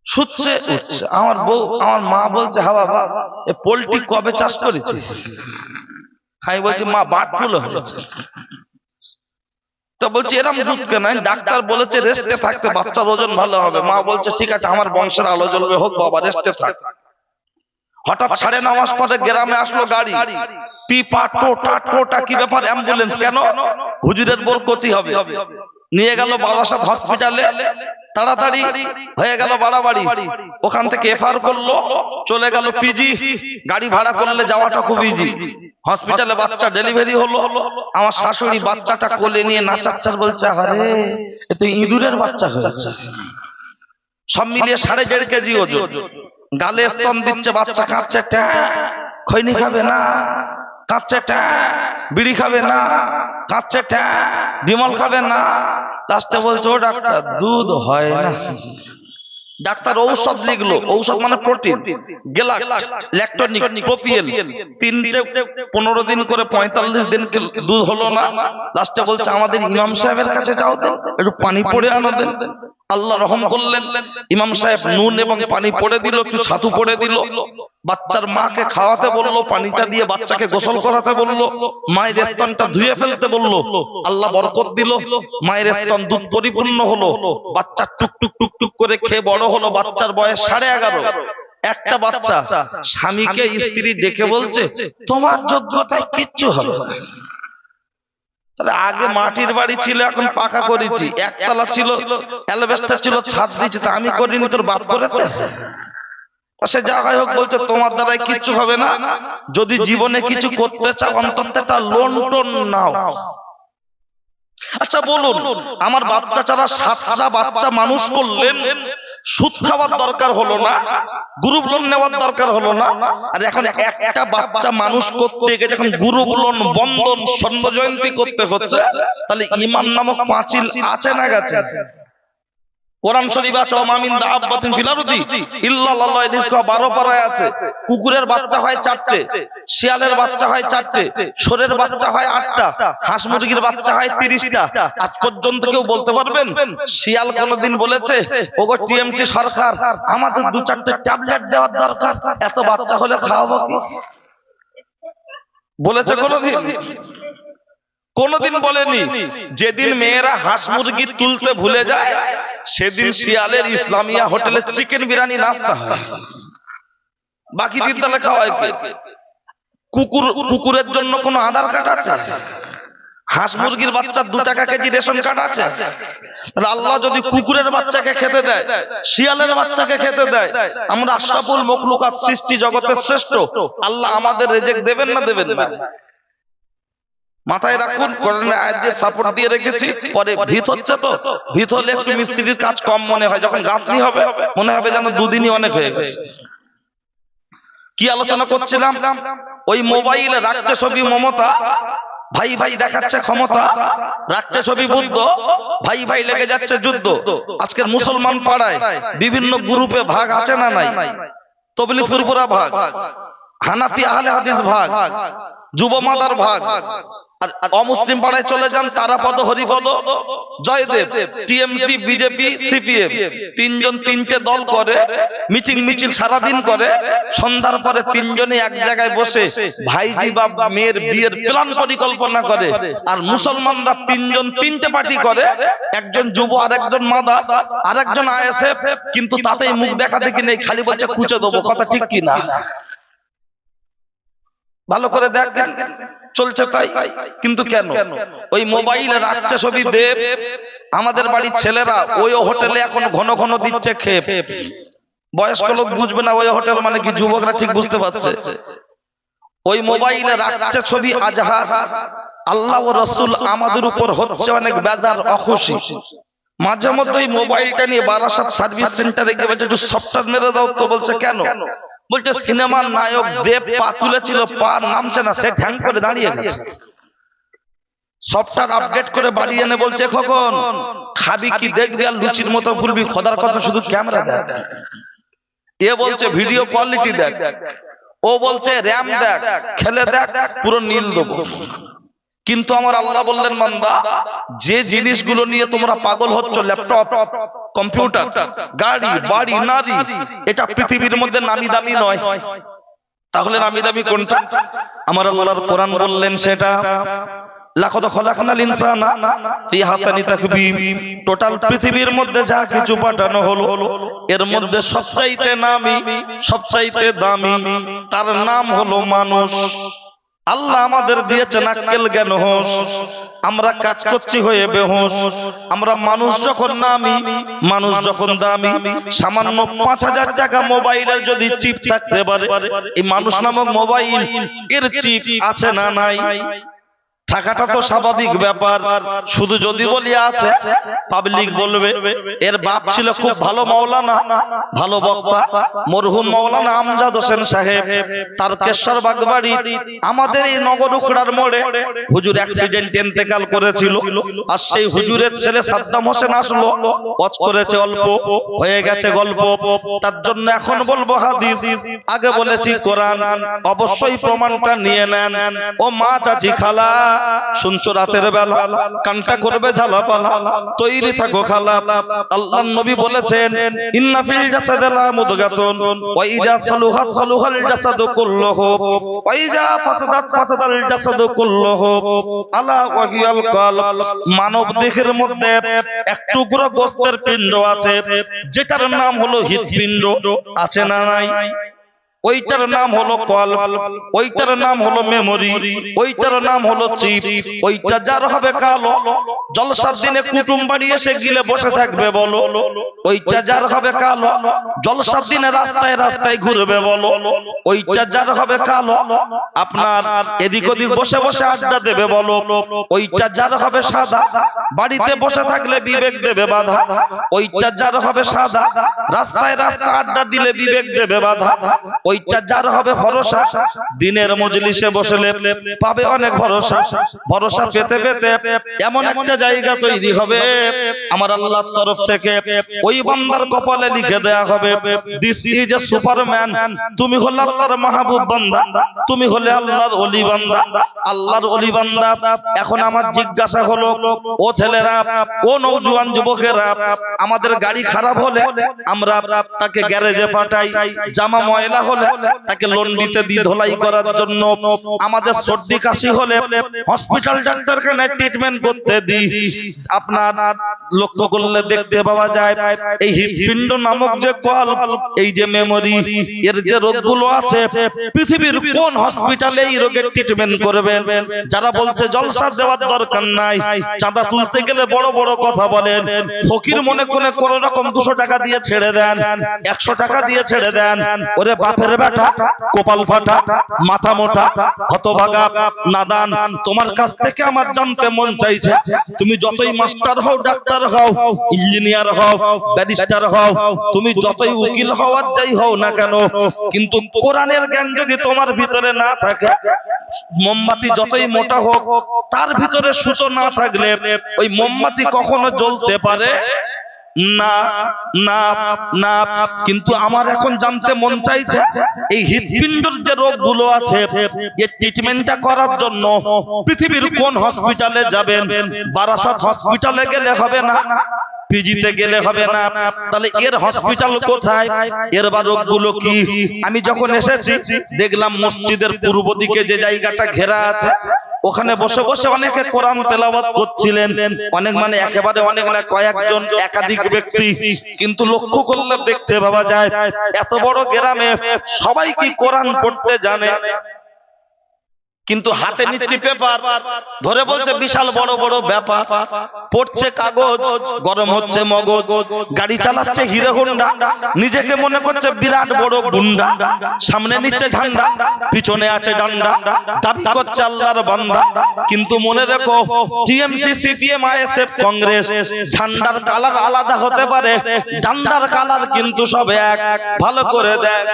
শুচ্ছে উঠছে। আমার বউ, আমার মা বলছে, হা বাবা এ পোল্ট্রি কবে চাষ করেছে? আমি বলছি মা বাট ফুলো হয়েছে। তা বলছি এরম দুধ কেন? ডাক্তার বলেছে রেস্টে থাকতে, বাচ্চার ওজন ভালো হবে। মা বলছে ঠিক আছে, আমার বংশের আলো জ্বলবে, হোক বাবা রেস্টে থাক। হঠাৎ 9:30 পরে গ্রামে আসলো গাড়ি, পিপা টোটা টোটা, কি ব্যাপার? অ্যাম্বুলেন্স কেন? হুজুরের বোর কচি হবে, নিয়ে গেল বারাসাত হসপিটালে। তাড়াতাড়ি হয়ে গেল বাড়াবাড়ি। ওখান থেকে এফআর করলো, চলে গেল পিজি। গাড়ি ভাড়া করলে যাওয়াটা খুব ইজি। হসপিটালে বাচ্চা ডেলিভারি হলো। আমার শাশুড়ি বাচ্চাটা কোলে নিয়ে নাচাচ্চার, বলছে আরে এ তো ইঁদুরের বাচ্চা হয়েছে। সব মিলিয়ে 1.5 কেজি ওজন। গালে স্তন দিচ্ছে, বাচ্চা কাঁদছে, খৈনি খাবে না, কাঁদছে, বিড়ি খাবে না, কাঁদছে, বিমল খাবে না। লাস্টে বলছে ও ডাক্তার দুধ হয় না। ডাক্তার ঔষধ লিখলো, ঔষধ মানে প্রোটিন, গেলাক্স, ল্যাকটোনিক, প্রোপিয়েল, 3টে 15 দিন করে 45 দিন দুধ হলো না। লাস্টে বলছে আমাদের ইমাম সাহেবের কাছে যাও তো, একটু পানি পড়ে আনো দেন। আল্লাহ রহম করলেন, ইমাম সাহেব নুন এবং পানি পড়ে দিল, একটু ছাতু পড়ে দিল। বাচ্চার মাকে খাওয়াতে বললো, পানিটা দিয়ে বাচ্চাকে গোসল করাতে বললো, মায়ের স্তনটা ধুয়ে ফেলতে বললো। আল্লাহ বরকত দিল, মায়ের স্তন দুধ পরিপূর্ণ হলো। বাচ্চা টুকটুক টুকটুক করে খেয়ে বড় হলো। বাচ্চার বয়স 11.5। একটা বাচ্চা স্বামীকে স্ত্রী দেখে বলছে তোমার যোগ্যতায় কিচ্ছু হবে না। তাহলে আগে মাটির বাড়ি ছিল, এখন পাকা করেছি। একতলা ছিল, অ্যালবেস্টার ছিল, ছাদ দিয়েছি। তা আমি করিনি, তোর বাপ করেছে। সে যা হয় হোক, বলছে তোমার দ্বারাই কিচ্ছু হবে না। যদি জীবনে কিছু করতে চাও, অন্তত একটা লোন টোন নাও। আচ্ছা বলুন, আমার বাচ্চা ছাড়া 7টা বাচ্চা মানুষ করলেন, সুদ খাওয়ার দরকার হলো না, গ্রুপ লোন নেওয়ার দরকার হলো না। আর এখন একটা বাচ্চা মানুষ করতে গিয়ে যখন গ্রুপ লোন, বন্ধন, স্বর্ণ জয়ন্তী করতে হচ্ছে, তাহলে ঈমান নামক পাঁচিল আছে না গেছে? কোরআন শরীফ আছে ওমামিন দাআব্বাতিন ফিল আরদি ইল্লাল্লাহু রিজকুহা 12 পারায় আছে। কুকুরের বাচ্চা হয় 4টে, শিয়ালের বাচ্চা হয় 4টে, শোরের বাচ্চা হয় 8টা, হাঁস মুরগির বাচ্চা হয় 30টা। আজ পর্যন্ত কেউ বলতে পারবেন শিয়াল কোনদিন বলেছে ওগো টিএমসি সরকার আমাদের 2-4টে ট্যাবলেট দেওয়ার দরকার, এত বাচ্চা হলে খাওয়াবো কি? বলেছে কোনদিন? কোনদিন বলেনি। যেদিন মেয়েরা হাঁস মুরগি তুলতে ভুলে যায়, সেদিন শিয়ালের ইসলামিয়া হোটেলে চিকেন বিরিয়ানি নাস্তা হয়। বাকি দিন তাহলে খাওয়ায় কে? কুকুরের জন্য কোনো আধার কার্ড আছে? হাঁস মুরগির বাচ্চার 2 টাকা কেজি রেশন কার্ড আছে? তাহলে আল্লাহ যদি কুকুরের বাচ্চাকে খেতে দেয়, শিয়ালের বাচ্চাকে খেতে দেয়, আমরা আশরাফুল মখলুকাত সৃষ্টি জগতের শ্রেষ্ঠ, আল্লাহ আমাদের রিজিক দেবেন না দেবেন না? মাথায় রাখুন, কোরআনের আয়াত দিয়ে সাপোর্ট দিয়ে রেখেছি। পরে ভিত হচ্ছে তো, ভিত হলে একটু মিস্ত্রির কাজ কম মনে হয়, যখন গাঁথনি হবে মনে হবে যেন 2 দিনই অনেক হয়ে গেছে। কি আলোচনা করছিলাম? ওই মোবাইলে রাখছে ছবি মমতা, ভাই ভাই দেখাচ্ছে ক্ষমতা, রাখছে ছবি বুদ্ধ, ভাই ভাই লেগে যাচ্ছে যুদ্ধ। আজকের মুসলমান পাড়ায় বিভিন্ন গ্রুপে ভাগ আছে না নাই? তবলিগ ফুরফুরা ভাগ, হানাফি আহলে হাদিস ভাগ, যুব মাদার ভাগ। আর অমুসলিম পাড়ায় চলে যান, Tarapada, Haripada, Joydeb, TMC, BJP, CPM, 3 জন 3টে দল করে মিটিং মিছিল সারাদিন করে, সন্ধ্যার পরে 3 জনে এক জায়গায় বসে ভাইজি বা মেয়ের বিয়ের প্ল্যান পরিকল্পনা করে। আর মুসলমানরা 3 জন 3টে পার্টি করে, একজন যুব, আর একজন মাদার, আর একজন আইএসএফ, কিন্তু তাতেই মুখ দেখা দেখি নেই, খালি বলছে কুচে দেবো। কথা ঠিক কি না? ভালো করে দেখেন, চলছে তাই। কিন্তু কেন? ওই মোবাইলে রাখছে ছবি দেব। আমাদের বাড়ির ছেলেরা ওই হোটেলে এখন ঘন ঘন দিচ্ছে খেপ। বয়স্ক লোক বুঝবে না ওই হোটেল মানে কি, যুবকরা ঠিক বুঝতে পারছে। ওই মোবাইলে রাখছে ছবি আজহার। আল্লাহ ও রাসূল আমাদের উপর হচ্ছে অনেক বেজার, অখুশি। মাঝে মধ্যে ওই মোবাইলটা নিয়ে বারাসাত সার্ভিস সেন্টারে গিয়ে বলছে একটু সফটওয়্যার মেরে দাও তো। বলছে কেন? বলছে সিনেমার নায়ক দেব পা তুলেছিল, পা নামছে না, সে ঠ্যাং করে দাঁড়িয়ে গেছে। সফটওয়্যার আপডেট করে বাড়ি এনে বলছে কখন খাবি কি দেখবি আর লুচির মতো ফুলবি, খোদার কথা শুধু ক্যামেরা দেখ। এ বলছে ভিডিও কোয়ালিটি দেখ, ও বলছে র‍্যাম দেখ, খেলে দেখ, পুরো নীল দেবো। কিন্তু আমার আল্লাহ বললেন, বান্দা যে জিনিসগুলো নিয়ে তোমরা পাগল হচ্ছ, ল্যাপটপ, কম্পিউটার, গাড়ি, বাড়ি, নারী, এটা পৃথিবীর মধ্যে নামি দামি নয়। তাহলে নামি দামি কোনটা? আমার আল্লাহর কোরআন বললেন সেটা। লাকাদ খলাকনাল ইনসানা ফি হাসানি তাকবীম। টোটাল পৃথিবীর মধ্যে যা কিছু পাঠানো হলো, এর মধ্যে সবচাইতে নামি, সবচাইতে দামি, তার নাম হলো মানুষ। আল্লাহ আমাদের দিয়েছেন আক্কেল, জ্ঞান, হোশ। আমরা কাজ করছি হয়ে বেহুশ। আমরা মানুষ যখন নামি, মানুষ যখন দামি। সামান্য 5000 টাকা মোবাইলের যদি চিপ থাকতে পারে, এই মানুষ নামক মোবাইল এর চিপ আছে না নাই? থাকাটা তো স্বাভাবিক ব্যাপার। শুধু যদি বলি আছে, পাবলিক বলবে এর বাপ ছিল খুব ভালো মাওলানা, ভালো বক্তা, মরহুম মাওলানা আমজাদ হোসেন সাহেব। তার কেশর বাগবাড়ি আমাদের এই নগর উখড়ার মোড়ে হুজুর অ্যাক্সিডেন্ট ইন্তেকাল করেছিল। আর সেই হুজুরের ছেলে সাদ্দাম হোসেন আসলো, ওয়াজ করেছে অল্প, হয়ে গেছে গল্প। তার জন্য এখন বলবো হাদিস, আগে বলেছি কোরআন। অবশ্যই প্রমাণটা নিয়ে নেন। ও মা, চাচি, খালা, শুনছো রাতের বেলা কানটা করবে ঝালাপালা, তৈরি থাকো খালা। আল্লাহর নবী বলেছেন, ইন্না ফিল জাসাদি লামুদগাতুন ওয়া ইজা সালুহাত সালুহাল জাসাদু কুল্লুহু ওয়া ইজা ফাসাদাত ফাসাদাল জাসাদু কুল্লুহু আলা ওয়া হিয়াল কলব। মানব দেহের মধ্যে এক টুকরো গোশতের পিণ্ড আছে, যেটার নাম হলো হৃৎপিণ্ড। আছে না নাই? ওইটার নাম হলো কলব, ওইটার নাম হলো মেমোরি, ওইটার নাম হলো চিপ। ওইটা যার হবে কালো, জলসার দিনে কুটুম বাড়ি এসে গিলে বসে থাকবে বলো। ওইটা যার হবে কালো, জলসার দিনে রাস্তায় রাস্তায় ঘুরবে বলো। ওইটা যার হবে কালো, আপনার এদিক ওদিক বসে বসে আড্ডা দেবে বলো। ওইটা যার হবে সাদা, বাড়িতে বসে থাকলে বিবেক দেবে বাধা। ওইটা যার হবে সাদা, রাস্তায় রাস্তায় আড্ডা দিলে বিবেক দেবে বাধা। ওইটা যার হবে ভরসা, দিনের মজলিসে বসলে পাবে অনেক ভরসা। ভরসা পেতে পেতে এমন একটা জায়গা তৈরি হবে আমার আল্লাহর তরফ থেকে, ওই বান্দার কপালে লিখে দেয়া হবে, দিস ইজ এ সুপারম্যান। তুমি হলে আল্লাহর মাহবুব বান্দা, তুমি হলে আল্লাহর ওলি বান্দা। আল্লাহর ওলি বান্দা। এখন আমার জিজ্ঞাসা হলো, ও ছেলেরা, ও নওজোয়ান যুবকেরা, আমাদের গাড়ি খারাপ হলে আমরা তাকে গ্যারেজে পাঠাই, জামা ময়লা হলে তাকে লন্ডিতে দিয়ে ধোলাই করার জন্য। আমাদের সর্দি কাশি হলে হসপিটাল ডাক্তারখানায় ট্রিটমেন্ট করতে দিই। আপনার লক্ষ্য করলে দেখতে পাওয়া যায় এই হৃৎপিণ্ড নামক যে কল, এই যে মেমোরি, এর যে রোগগুলো আছে, পৃথিবীর কোন হসপিটালে এই রোগের ট্রিটমেন্ট করবেন? যারা বলছে জলসা দেওয়ার দরকার নাই, চাঁদা তুলতে গেলে বড় বড় কথা বলেন, ফকির মনে করে কোন রকম 200 টাকা দিয়ে ছেড়ে দেন, 100 টাকা দিয়ে ছেড়ে দেন, ওরে বাপের বেটা, কপাল ফাটা, মাথা মোটা, হতভাগা, নাদান, তোমার কাছ থেকে আমার জানতে মন চাইছে, তুমি যতই মাস্টার হও, ডাক্তার হও, ইঞ্জিনিয়ার হও, ব্যারিস্টার হও, তুমি যতই উকিল হও আর যাই হও না কেন, কিন্তু কোরআনের জ্ঞান যদি তোমার ভিতরে না থাকে, মোমবাতি যতই মোটা হোক তার ভিতরে সুতো না থাকলে ওই মোমবাতি কখনো জ্বলতে পারে না না না। কিন্তু আমার এখন জানতে মন চাইছে এই হৃৎপিণ্ডের যে রোগগুলো আছে, এর ট্রিটমেন্টটা করার জন্য পৃথিবীর কোন হসপিটালে যাবেন? বারাসাত হসপিটালে গেলে হবে না, পিজিতে গেলে হবে না, তাহলে এর হসপিটাল কোথায়? এর বা রোগগুলো কি? আমি যখন এসেছি দেখলাম মসজিদের পূর্ব দিকে যে জায়গাটা ঘেরা আছে, ওখানে বসে বসে অনেকে কোরআন তেলাওয়াত করছিলেন। অনেক মানে একেবারে অনেক না, কয়েকজন, একাধিক ব্যক্তি। কিন্তু লক্ষ্য করলে দেখতে পাওয়া যায় এত বড় গ্রামে সবাই কি কোরআন পড়তে জানে? কিন্তু হাতে নিচ্ছে পেপার ধরে বলছে বিশাল বড় বড় ব্যাপার, পড়ছে কাগজ, গরম হচ্ছে মগজ, গাড়ি চালাচ্ছে হিরো হোন্ডা, নিজেকে মনে করছে বিরাট বড় গুন্ডা, সামনে নিচ্ছে ঝান্ডা, পিছনে আছে ডান্ডা, দাবি করছে আল্লাহর বান্দা। কিন্তু মনে রেখো, টিএমসি, সিপিএম, আইএসএফ, কংগ্রেস, ঝান্ডার কালার আলাদা হতে পারে, ডান্ডার কালার কিন্তু সব এক। ভালো করে দেখ,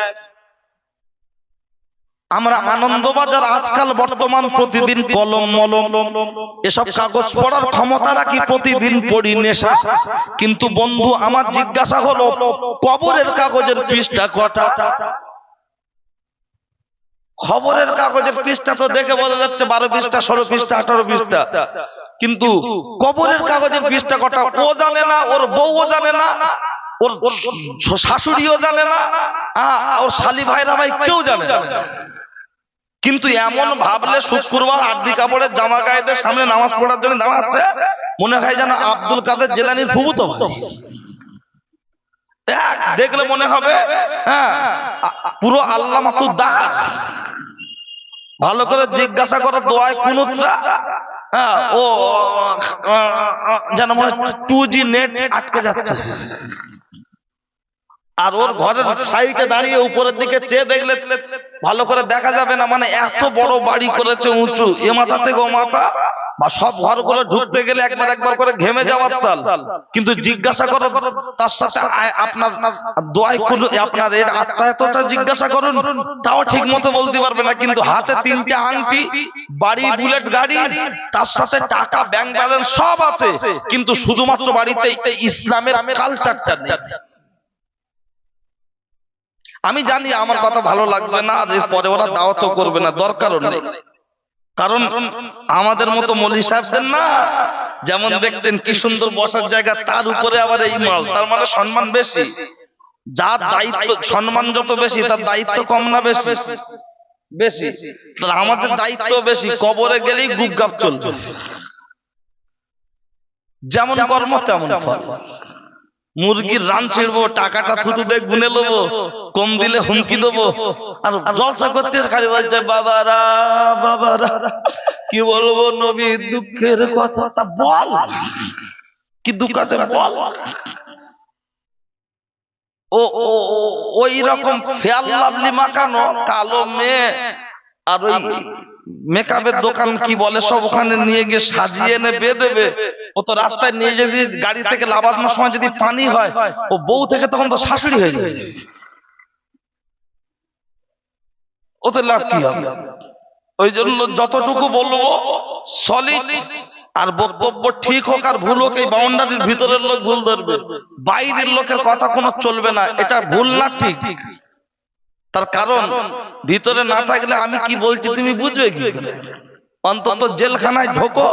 আমরা আনন্দবাজার আজকাল বর্তমান প্রতিদিন কলম মলম এসব কাগজ পড়ার ক্ষমতা রাখি, প্রতিদিন পড়ি নেশা। কিন্তু বন্ধু আমার জিজ্ঞাসা হলো, কবরের কাগজের পৃষ্ঠা কটা? খবরের কাগজের পৃষ্ঠা তো দেখে বোঝা যাচ্ছে 12 পৃষ্ঠা, 16 পৃষ্ঠা, 18 পৃষ্ঠা, কিন্তু কবরের কাগজের পৃষ্ঠা কটা ও জানে না, ওর বউও জানে না, ওর শাশুড়িও জানে না, ওর শালি ভাইরা ভাই কেউ জানে না। কিন্তু এমন ভাবলে শুক্রবার আরবি কাপড়ের জামা গায়েদের সামনে নামাজ পড়ার জন্য দাঁড়াচ্ছে, মনে হয় যেন আব্দুল কাদের জেলানির ফুফুতো ভাই। দেখলে মনে হবে পুরো আল্লামা তুদ্দার। ভালো করে জিজ্ঞাসা করো দোয়ায় কুনুতরা, ও যেন মনে 2G নেট আটকে যাচ্ছে। আর ওর ঘরের সাইডে দাঁড়িয়ে উপরের দিকে চেয়ে দেখলে ভালো করে দেখা যাবে না, মানে এত বড় বাড়ি করেছে উঁচু, এ মাথা থেকে ও মাথা, বা সব ঘরগুলো ঢুকতে গেলে একবার একবার করে ঘেমে যাওয়ার তাল। কিন্তু জিজ্ঞাসা করো তার সাথে আপনার দোয়াই আপনার এর আত্মায়তটা জিজ্ঞাসা করুন, তাও ঠিক মতো বলতে পারবে না। কিন্তু হাতে 3টে আংটি, বাড়ি, বুলেট গাড়ি, তার সাথে টাকা, ব্যাংক ব্যালেন্স সব আছে, কিন্তু শুধুমাত্র বাড়িতে ইসলামের কালচারটা নেই। আমি জানি আমার কথা ভালো লাগবে না, পরে ওরা দাওয়াতও করবে না, দরকারও নেই। কারণ আমাদের মতো মৌলভী সাহেবদের না, যেমন দেখছেন কি সুন্দর বসার জায়গা, তার উপরে আবার এই মাল, তার মানে সম্মান বেশি। যার দায়িত্ব, সম্মান যত বেশি তার দায়িত্ব কম না বেশি? বেশি। তাহলে আমাদের দায়িত্ব বেশি, কবরে গেলেই গুপগাপ চলবে, যেমন কর্ম তেমন ফল। মুরগির রান ছিড়বো, টাকাটা থুতু দেখ গুনে নেবো, কম দিলে হুমকি দেবো, আর জলসা করতে খালি বলছে বাবারা বাবারা। কি বলবো নবী দুঃখের কথা, তা বল কি দুঃখ আছে বল। ওই রকম ফেয়াল লাভলি মাখানো কালো মেয়ে, আর ওই মেকআপের দোকান কি বলে সব, ওখানে নিয়ে গিয়ে সাজিয়ে এনে বেঁধে, ও তো রাস্তায় নিয়ে যদি গাড়ি থেকে লাভানোর সময় যদি পানি হয়, ও বউ থেকে তখন তো শাশুড়ি হয়ে যায়, ওতে লাভ কি হবে? ওই জন্য যতটুকু বলবো সলিড, আর বক্তব্য ঠিক হোক আর ভুল হোক, এই বাউন্ডারির ভিতরের লোক ভুল ধরবে, বাইরের লোকের কথা কোনো চলবে না। এটা ভুল না ঠিক? তার কারণ ভিতরে না থাকলে আমি কি বলছি তুমি বুঝবে কি? অন্তত জেলখানায় ঢোকো,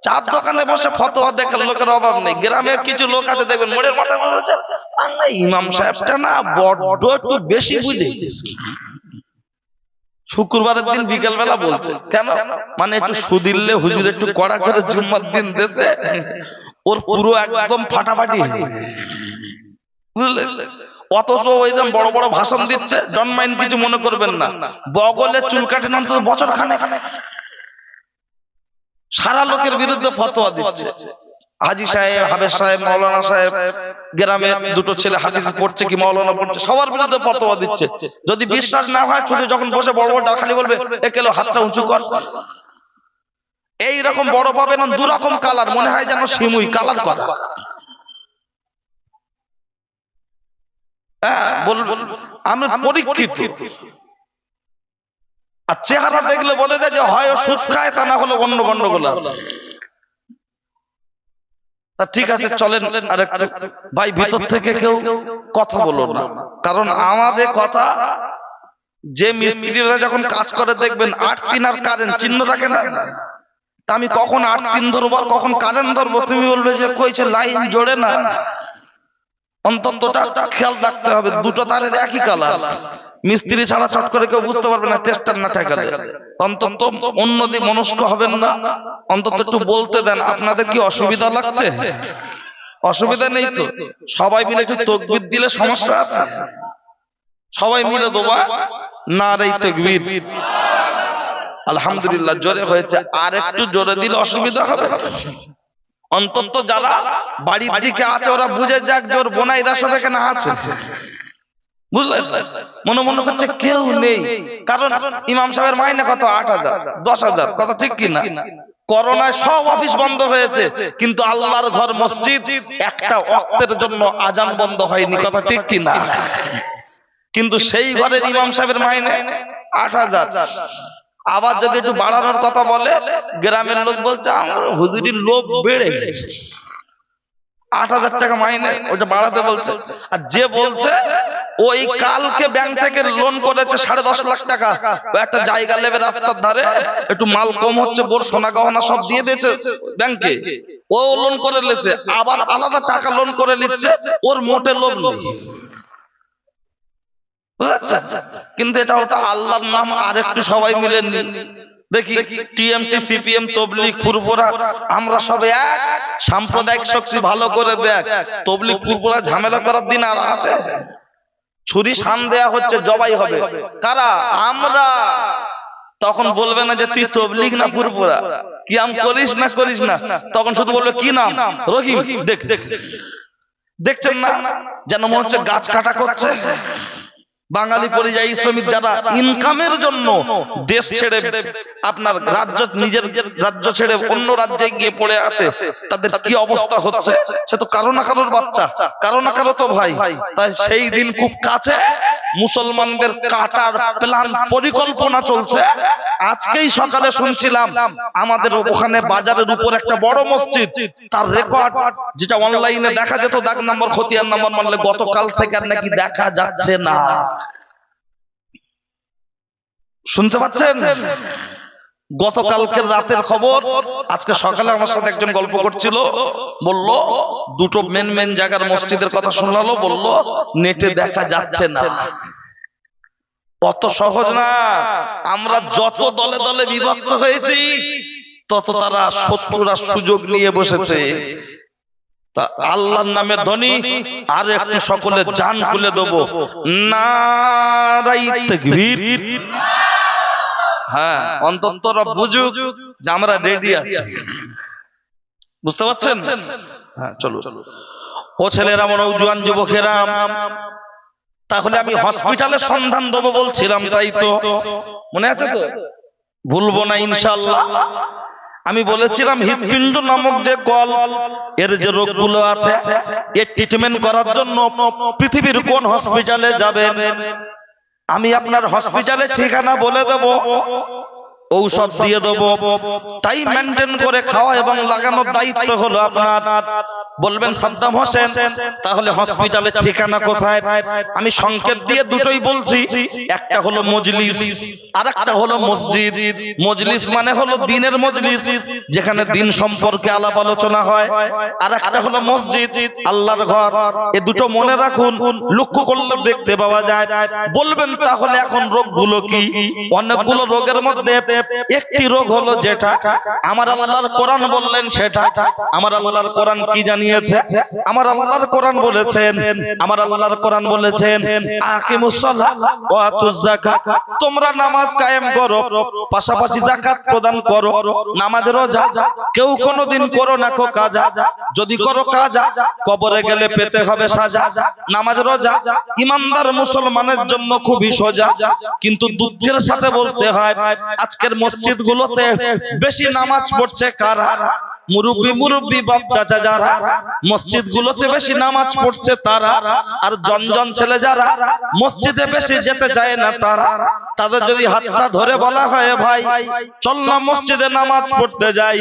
চার দোকানে বসে ফতোয়া দেখার লোকের অভাব নেই। গ্রামে কিছু লোক আছে দেখবেন মোড়ের মাথায় বসে ইমাম সাহেবটা না বড্ড একটু বেশি বুঝে গেছে। শুক্রবারের দিন বিকেল বেলা বলছে কেন, মানে একটু সুদিল্লে হুজুর একটু কড়া করে জুম্মার দিন দিতে ওর পুরো একদম ফাটাফাটি, বুঝলেন? অথচ ওই যে বড় বড় ভাষণ দিচ্ছে, ডন মাইন্ড, কিছু মনে করবেন না, বগলে চুল কাটেন অন্তত বছর খানে সারা লোকের বিরুদ্ধে ফতোয়া দিচ্ছে। হাজি সাহেব, হাফেজ সাহেব, মাওলানা সাহেব, গ্রামে দুটো ছেলে হাদিস পড়ছে কি মাওলানা পড়ছে, সবার বিরুদ্ধে ফতোয়া দিচ্ছে। যদি বিশ্বাস না হয় শুধু যখন বসে বড় বড় ডাল খালি বলবে একেলো হাতটা উঁচু কর। এই রকম বড় পাবেন দু রকম কালার, মনে হয় যেন শিমুই কালার করা। হ্যাঁ বলবো আমি পরীক্ষিত, আর চেহারা দেখলে বোঝা যায় যে হয় সুদ খায়, তা না হলে অন্য গন্ডগোল আছে। ঠিক আছে চলেন আর ভাই ভিতর থেকে কেউ কথা বলো না, কারণ আমাদের কথা যে মিস্ত্রিরা যখন কাজ করে দেখবেন 8-3 আর কারেন্ট চিহ্ন রাখে না, আমি কখন 8-3 ধরবো আর কখন কারেন্ট ধরবো, তুমি বলবে যে কইছে লাইন জোড়ে না। অন্ততটা খেয়াল রাখতে হবে, দুটো তারের একই কালার, মিস্ত্রি ছাড়া চট করে কেউ বুঝতে পারবে না টেস্টার না ঠেকালে। অন্তত অন্যদিকে মনস্ক হবেন না, অন্তত একটু বলতে দেন আপনাদের কি অসুবিধা লাগছে। অসুবিধা নেই তো, সবাই মিলে একটু তাকবীর দিলে সমস্যা আছে? সবাই মিলে দোয়া নারে তাকবীর, আলহামদুলিল্লাহ জোরে হয়েছে, আর একটু জোরে দিলে অসুবিধা হবে। অন্তত যারা বাড়ির দিকে আছে ওরা বুঝে যাক যে ওর বোনাইরা সব এখানে আছে, বুঝলেন? মনে মনে করছে কেউ নেই, কারণ ইমাম সাহেবের মাইনে কত? 8,000 10,000, কথা ঠিক কিনা? করোনায় সব অফিস বন্ধ হয়েছে, কিন্তু আল্লাহর ঘর মসজিদ একটা ওয়াক্তের জন্য আজান বন্ধ হয়নি, কথা ঠিক কিনা? কিন্তু সেই ঘরের ইমাম সাহেবের মাইনে 8,000। আবার যদি একটু বাড়ানোর কথা বলে, গ্রামের লোক বলছে আমার হুজুরির লোভ বেড়ে গেছে, 8,000 টাকা মাইনে, ওটা বাড়াতে বলছে। আর যে বলছে ওই কালকে ব্যাংক থেকে লোন করেছে 10.5 লাখ টাকা, একটা জায়গা লেবে রাস্তার ধারে, একটু মাল কম হচ্ছে, বোর সোনা গহনা সব দিয়ে দিয়েছে ব্যাংকে, ও লোন করে নিচ্ছে, আবার আলাদা টাকা লোন করে নিচ্ছে, ওর মোটে লোভ নেই। কিন্তু এটা হতো আল্লাহর নাম, আর একটু সবাই মিলে দেখি টিএমসি, সিপিএম, তবলিগ, ফুরফুরা, আমরা সব এক। সাম্প্রদায়িক শক্তি ভালো করে দেখ, তবলিগ ফুরফুরা ঝামেলা করার দিন আর আছে? ছুরি শান দেয়া হচ্ছে, জবাই হবে। কারা? আমরা। তখন বলবে না যে তুই তবলিগ না ফুরফুরা, কিয়াম করিস না করিস না, তখন শুধু বলবে কি নাম? রহিম। দেখ দেখছেন না যেন মনে হচ্ছে গাছ কাটা করছে। বাঙালি পরিযায়ী শ্রমিক যারা ইনকামের জন্য দেশ ছেড়ে আপনার রাজ্য, নিজের রাজ্য ছেড়ে অন্য রাজ্যে গিয়ে পড়ে আছে, তাদের কি অবস্থা হচ্ছে, সে তো কারো না কারোর বাচ্চা, কারো না কারো তো ভাই। তাই সেই দিন খুব কাছে, মুসলমানদের কাটার প্ল্যান, পরিকল্পনা চলছে। আজকেই সকালে শুনছিলাম আমাদের ওখানে বাজারের উপর একটা বড় মসজিদ, তার রেকর্ড যেটা অনলাইনে দেখা যেত, দাগ নম্বর, খতিয়ান নম্বর মানলে গতকাল থেকে আর নাকি দেখা যাচ্ছে না। শুনতে পাচ্ছেন? গতকালকের রাতের খবর, আজকে সকালে আমার সাথে একজন গল্প করছিল, বলল দুটো মেন জায়গার মসজিদের কথা শুনলো, বলল নেটে দেখা যাচ্ছে না। অত সহজ না। আমরা যত দলে দলে বিভক্ত হয়েছি, তত তারা শত্রুরা সুযোগ নিয়ে বসেছে। আল্লাহর নামে ধ্বনি আর একটু সকলে জান খুলে দেবো, নারাই তাকবীর। হ্যাঁ, অন্তত বুঝুক যে আমরা রেডি আছি, বুঝতে পারছেন? হ্যাঁ চলো ও ছেলেরা, নওজোয়ান যুবকেরা, তাহলে আমি হসপিটালের সন্ধান দেবো বলছিলাম, তাই তো? মনে আছে তো? ভুলবো না ইনশাআল্লাহ। আমি বলেছিলাম হৃৎপিণ্ড নামক যে কল, এর যে রোগগুলো আছে, এর ট্রিটমেন্ট করার জন্য পৃথিবীর কোন হসপিটালে যাবেন, আমি আপনার হসপিটালে ঠিকানা বলে দেব, ঔষধ দিয়ে দেব, তাই মেনটেন করে খাওয়া এবং লাগানোর দায়িত্ব হলো আপনার। বলবেন সাদ্দাম হোসেন, তাহলে হসপিটালের ঠিকানা কোথায়? আমি সংকেত দিয়ে দুটোই বলছি, একটা হলো মজলিস আর একটা হলো মসজিদ। মজলিস মানে হলো দিনের মজলিস, যেখানে দিন সম্পর্কে আলাপ আলোচনা হয়, আর একটা হলো মসজিদ, আল্লাহর ঘর। এ দুটো মনে রাখুন, লক্ষ্য করলে দেখতে পাওয়া যায়। বলবেন তাহলে এখন রোগগুলো কি? অনেকগুলো রোগের মধ্যে একটি রোগ হলো যেটা আমার আল্লাহর কোরআন বললেন সেটা। আমার আল্লাহর কোরআন কি জানিয়েছে? আমার আল্লাহর কোরআন বলেছেন, আমার আল্লাহর কোরআন বলেছেন আকিমুস সালাহ ওয়া আতুজ যাকাত, তোমরা নামাজ কায়েম করো, পাশাপাশি যাকাত প্রদান করো। নামাজ রোজা কেউ কোনোদিন করো না কো কাজা, যদি করো কাজা কবরে গেলে পেতে হবে সাজা। নামাজ রোজা ইমানদার মুসলমানের জন্য খুবই সোজা, কিন্তু দুঃখের সাথে বলতে হয় আজকের মসজিদগুলোতে বেশি নামাজ পড়ছে কারা? মুরব্বি বাপ চাচা যারা, মসজিদগুলোতে বেশি নামাজ পড়ছে তারা। আর জনজন ছেলে যারা মসজিদে বেশি যেতে চায় না তারা। তাদের যদি হাতটা ধরে বলা হয় ভাই চল না মসজিদে নামাজ পড়তে যাই,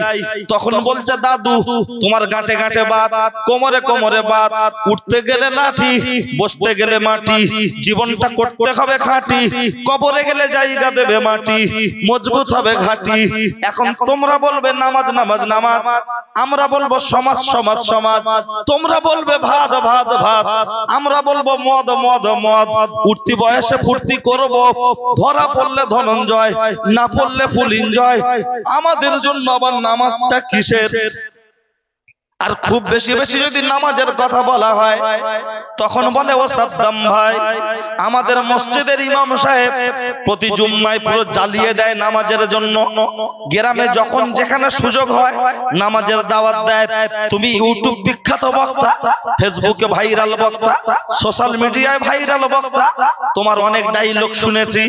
তখন বলছে দাদু তোমার গাঁটে গাঁটে বাত, কোমরে কোমরে বাত, উঠতে গেলে লাঠি, বসতে গেলে মাটি, জীবনটা করতে হবে খাঁটি, কবরে গেলে জায়গা দেবে মাটি, মজবুত হবে ঘাটি। এখন তোমরা বলবে নামাজ নামাজ নামাজ, আমরা বলবো সমাজ সমাজ সমাজ, তোমরা বলবে ভাত ভাত ভাত, আমরা বলবো মদ মদ মদ। উঠতি বয়সে ফুর্তি করবো, ধরা পড়লে ধনঞ্জয়, না পড়লে ফুল এনজয়। আমাদের জন্য আবার নামাজটা কিসের? আর খুব বেশি বেশি যদি নামাজের কথা বলা হয় তখন বলে ও সাদ্দাম ভাই আমাদের মসজিদের ইমাম সাহেব প্রতি জুম্মায় পুরো জ্বালিয়ে দেয় নামাজের জন্য। গ্রামে যখন যেখানে সুযোগ হয় নামাজের দাওয়াত দেয়। তুমি ইউটিউব বিখ্যাত বক্তা, ফেসবুকে ভাইরাল বক্তা, সোশ্যাল মিডিয়ায় ভাইরাল বক্তা, তোমার অনেক ডায়লগ শুনেছি,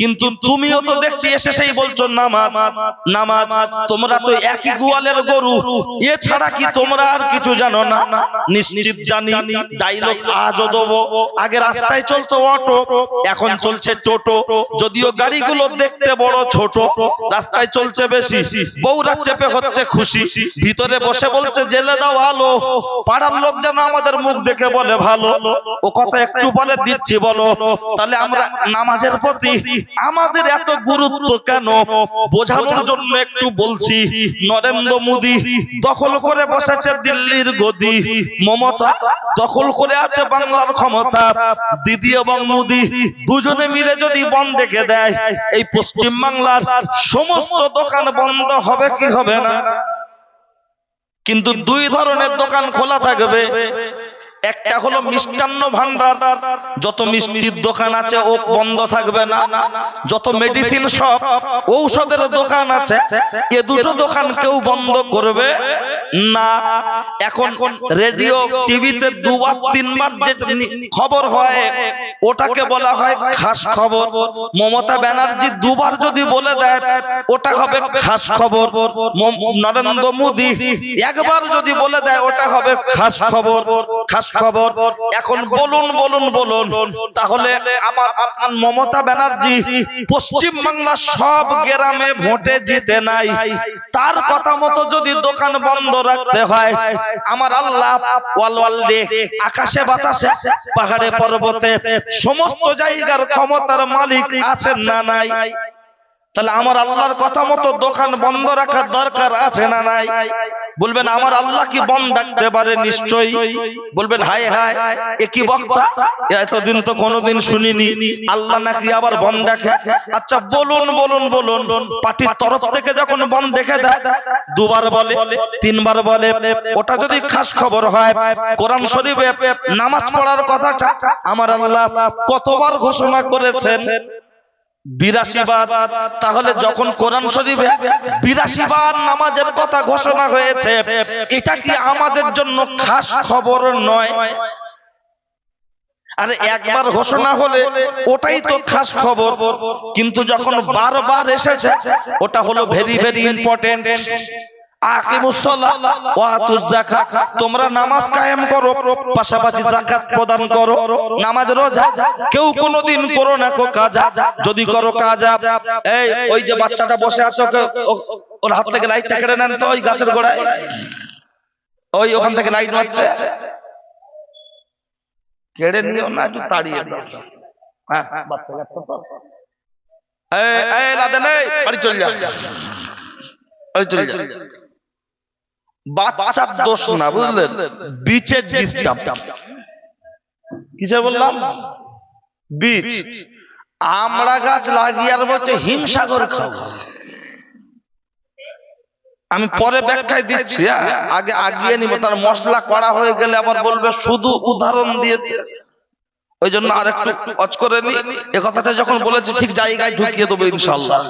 কিন্তু তুমিও তো দেখছি এসে সেই বলছো নামাজ নামাজ। তোমরা তো একই গোয়ালের গরু, এছাড়া কি তোমরা আর কিছু জানো না? নিশ্চিত জানি। ডায়লগ আজও দেবো। আগে রাস্তায় চলতো অটো, এখন চলছে টোটো, যদিও গাড়িগুলো দেখতে বড় ছোট। রাস্তায় চলছে বেশি, বউরা চেপে হচ্ছে খুশি, ভিতরে বসে বলছে জেলে দাও আলো। পাড়ার লোক যেন আমাদের মুখ দেখে বলে ভালো। ও কথা একটু বলে দিচ্ছি বলো, তাহলে আমরা নামাজের প্রতি আমাদের এত গুরুত্ব কেন বোঝানোর জন্য একটু বলছি। নরেন্দ্র মোদী দখল করে বসেছে দিল্লির গদি, মমতা দখল করে আছে বাংলার ক্ষমতা। দিদি এবং মোদী দুজনে মিলে যদি বন্ধ রেখে দেয়, এই পশ্চিম বাংলার সমস্ত দোকান বন্ধ হবে কি হবে না? কিন্তু দুই ধরনের দোকান খোলা থাকবে। একটা হলো মিষ্টান্ন ভান্ডার, যত মিষ্টির দোকান আছে ও বন্ধ থাকবে না। যত মেডিসিন শপ, ঔষধের দোকান আছে, এ দুটো দোকান কেউ বন্ধ করবে না। এখন রেডিও টিভিতে দুবার তিনবার যে খবর হয় ওটাকে বলা হয় খাস খবর। মমতা ব্যানার্জি দুবার যদি বলে দেয় ওটা হবে খাস খবর। নরেন্দ্র মোদী একবার যদি বলে দেয় ওটা হবে খাস খবর। খাস খবর। এখন বলুন বলুন বলুন, তাহলে আমার আপনার মমতা ব্যানার্জি পশ্চিম বাংলার সব গ্রামে ভোটে জিতে নাই, তার কথা মতো যদি দোকান বন্ধ রাখতে হয়, আমার আল্লাহ ওয়ালওয়ালে আকাশে বাতাসে পাহাড়ে পর্বতে সমস্ত জায়গার ক্ষমতার মালিক আছেন না নাই? তাহলে আমার আল্লাহর কথা মতো দোকান বন্ধ রাখার দরকার আছে না নাই? বলবেন আমার আল্লাহ কি বন্ধ রাখতে পারে? নিশ্চয়ই। বলবেন হায় হায় এ কি বক্তা, এতদিন তো কোনোদিন শুনিনি, আল্লাহ নাকি আবার বন্ধ রাখে? আচ্ছা বলুন বলুন বলুন, পার্টির তরফ থেকে যখন বন্ধ রেখে দেয়, দুবার বলে তিনবার বলে, ওটা যদি খাস খবর হয়, কোরআন শরীফে নামাজ পড়ার কথাটা আমার আল্লাহ কতবার ঘোষণা করেছেন? 82 বার। তাহলে যখন কোরআন শরীফে 82 বার নামাজের কথা ঘোষণা হয়েছে, এটা কি আমাদের জন্য খাস খবর নয়? আরে একবার ঘোষণা হলে ওটাই তো খাস খবর, কিন্তু যখন বারবার এসেছে ওটা হলো ভেরি ভেরি ইম্পর্টেন্ট। আকিমুস সালাহ ওয়া আতুজ যাকাত, তোমরা নামাজ কায়েম করো, পাশাপাশি যাকাত প্রদান করো। নামাজ রোজা কেউ কোনোদিন করো না কো কাজা, যদি করো কাজা। এই ওই যে বাচ্চাটা বসে আছে ওর হাত থেকে লাইটটা কেড়ে নেন তো, ওই গাছের গোড়ায়। ওই ওখান থেকে লাইট মারছে, কেড়ে নিও না, একটু তাড়িয়ে দাও। হ্যাঁ বাচ্চা কাচ্চা তো, লাদেন বাড়ি চলে যা, বাড়ি চলে যা। বাচ্চার দোষ না, বুঝলেন, বীজের ডিস্টার্ব। কিসের বললাম? বীজ। আমরা গাছ লাগিয়ে আর বলছে হিমসাগর খাবো। আমি পরে ব্যাখ্যায় দিচ্ছি, আগে আগিয়ে নিব, তার মশলা করা হয়ে গেলে আবার বলবে শুধু উদাহরণ দিয়েছে। ওই জন্য আরেকটু অজ করে নি, এ কথাটা যখন বলেছি ঠিক জায়গায় ঢুকিয়ে দেবো ইনশাআল্লাহ।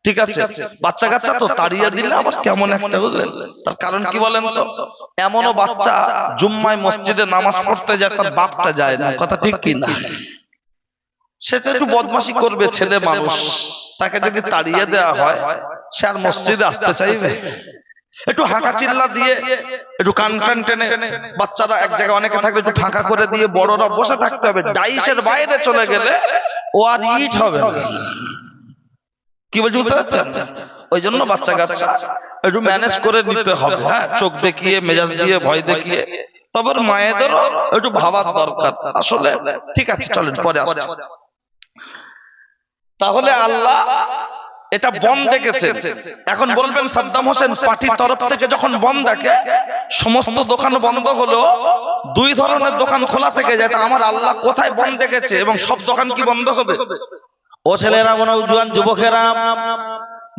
ঠিক আছে? বাচ্চা কাচ্চা তো তাড়িয়ে দিলে আবার কেমন একটা, বুঝলেন? তার কারণ কি বলেন তো? এমনও বাচ্চা জুম্মায় মসজিদে নামাজ পড়তে যায়, তার বাপটা যায় না। কথা ঠিক কি না? সেটা একটু বদমাশি করবে, ছেলে মানুষ, তাকে যদি তাড়িয়ে দেওয়া হয় সে আর মসজিদে আসতে চাইবে? একটু হাঁকা চিল্লা দিয়ে, একটু কান কান টেনে, বাচ্চারা এক জায়গায় অনেকে থাকলে একটু ফাঁকা করে দিয়ে বড়রা বসে থাকতে হবে। ডাইসের বাইরে চলে গেলে ও আর ইট হবে না। কি বলছি বুঝতে পারছেন? ওই জন্য বাচ্চা কাচ্চা একটু ম্যানেজ করে নিতে হবে। হ্যাঁ, চোখ দেখিয়ে, মেজাজ দিয়ে, ভয় দেখিয়ে। তবে মায়েদেরও একটু ভাবার দরকার আসলে। ঠিক আছে, চলেন পরে আসছি। তাহলে আল্লাহ এটা বন দেখেছে। এখন বলবেন সাদ্দাম হোসেন পার্টির তরফ থেকে যখন বন দেখে, সমস্ত দোকান বন্ধ হলো, দুই ধরনের দোকান খোলা থেকে যায়, তা আমার আল্লাহ কোথায় বন দেখেছে এবং সব দোকান কি বন্ধ হবে? ও ছেলেরা, নওজোয়ান যুবকেরা,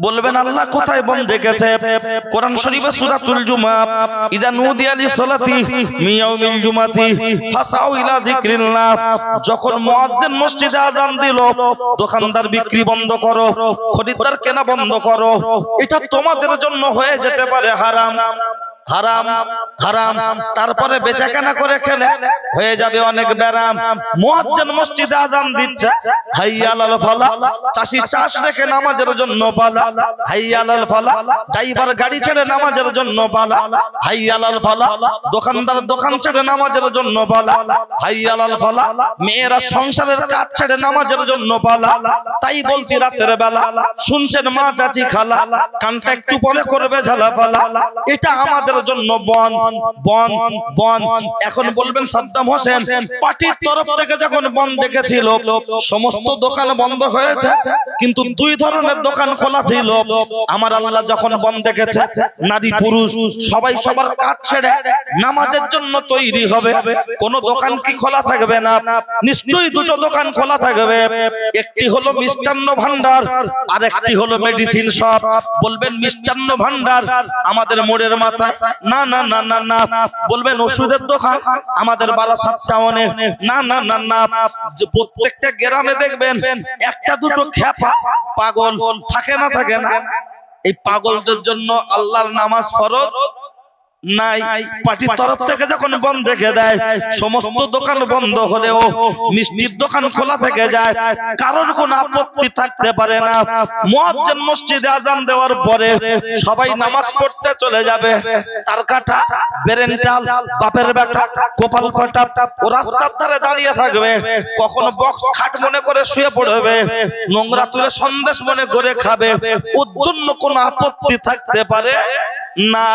বলবেন আল্লাহ কোথায় বন দেখেছে? কোরআন শরীফে সূরাতুল জুমা, ইযা নুদিয়া লিসসালাতি মিন ইয়াউমিল জুমাতি ফাসাউ ইলা যিকরিল্লাহ, যখন মুয়াজ্জিন মসজিদে আযান দিল, দোকানদার বিক্রি বন্ধ করো, খরিদ্দার কেনা বন্ধ করো, এটা তোমাদের জন্য হয়ে যেতে পারে হারাম। হারাম হারাম, তারপরে বেচাকেনা করে খেলে হয়ে যাবে অনেক ব্যারাম। মুয়াজ্জিন মসজিদে আযান দিচ্ছে, হাইয়া আলাল ফালাহ, চাষি চাষ রেখে নামাজের জন্য পালা, হাইয়া আলাল ফালাহ, ড্রাইভার গাড়ি ছেড়ে নামাজের জন্য পালা, হাইয়া আলাল ফালাহ, দোকানদার দোকান ছেড়ে নামাজের জন্য পালা, হাইয়া আলাল ফালাহ, মেয়েরা সংসারের কাজ ছেড়ে নামাজের জন্য পালা। তাই বলছি রাতের বেলা শুনছেন মা চাচি খালা, কানটা একটু পরে করবে ঝালাপালা, এটা আমাদের জন্য বন বন বন। এখন বলবেন সাদ্দাম হোসেন পার্টির তরফ থেকে যখন বন দেখেছিল, সমস্ত দোকান বন্ধ হয়েছে, কিন্তু দুই ধরনের দোকান খোলা ছিল। আমার আল্লাহ যখন বন দেখেছে, নারী পুরুষ সবাই সবার কাজ ছেড়ে নামাজের জন্য তৈরি হবে, কোন দোকান কি খোলা থাকবে না? নিশ্চয়ই দুটো দোকান খোলা থাকবে। একটি হলো মিষ্টান্ন ভান্ডার, আর একটি হলো মেডিসিন শপ। বলবেন মিষ্টান্ন ভান্ডার আমাদের মোড়ের মাথায়, না না না না না। বলবেন ওষুধের দোকান আমাদের বারাসাত টাউনে, না না না না। প্রত্যেকটা গ্রামে দেখবেন একটা দুটো খ্যাপা পাগল থাকে না, থাকে না? এই পাগলদের জন্য আল্লাহর নামাজ ফরজ নাই। পার্টির তরফ থেকে যখন বন্ধ রেখে দেয়, সমস্ত দোকান বন্ধ হলেও মিষ্টির দোকান খোলা থেকে যায়, কারোর কোনো আপত্তি থাকতে পারে না। মুয়াজ্জিন মসজিদে আযান দেওয়ার পরে সবাই নামাজ পড়তে চলে যাবে। তার কাটা, বেরেন্টাল, বাপের বেটা, কপাল ফাটা ও রাস্তার ধারে দাঁড়িয়ে থাকবে। কখনো বক্স খাট মনে করে শুয়ে পড়বে, নোংরা তুলে সন্দেশ মনে করে খাবে। ওর জন্য কোনো আপত্তি থাকতে পারে না।